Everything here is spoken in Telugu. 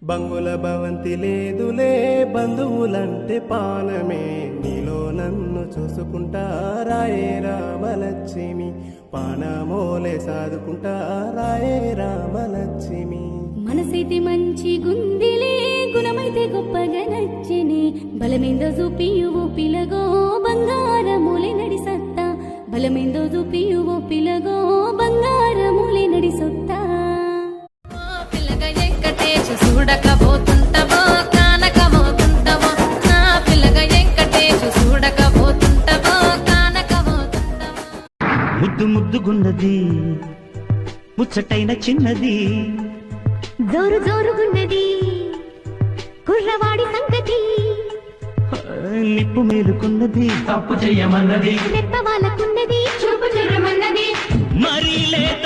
బంగుల భవంతి లేదులే బంధువులంటే పానమే నీలో నన్ను చూసుకుంటా రాయే రామలక్ష్మి పానమోలే సాదుకుంటా రాయే రామలక్ష్మి మనసైతే మంచి గుందిలే గుణమైతే గొప్పగా నచ్చిని బలమేందో చూపియువు పిలగో బంగారములే నడిసత్తా బలమేందో చూపియువు పిలగో బంగారములే నడిసొత్తా పిల్లగా వెంకటేశు చూడకపోతుంటవో కానకపోతుంటవో నా పిల్లగా వెంకటేశు చూడకపోతుంటవో కానకపోతుంటవో ముద్దు ముద్దుగున్నది ముచ్చటైన చిన్నది జోరు జోరుగున్నది కుర్రవాడి సంగతి నిప్పు మేలుకున్నది తప్పు చెయ్యమన్నది రెప్ప వాళ్ళకున్నది చూపు చెర్రమన్నది మరీ లేత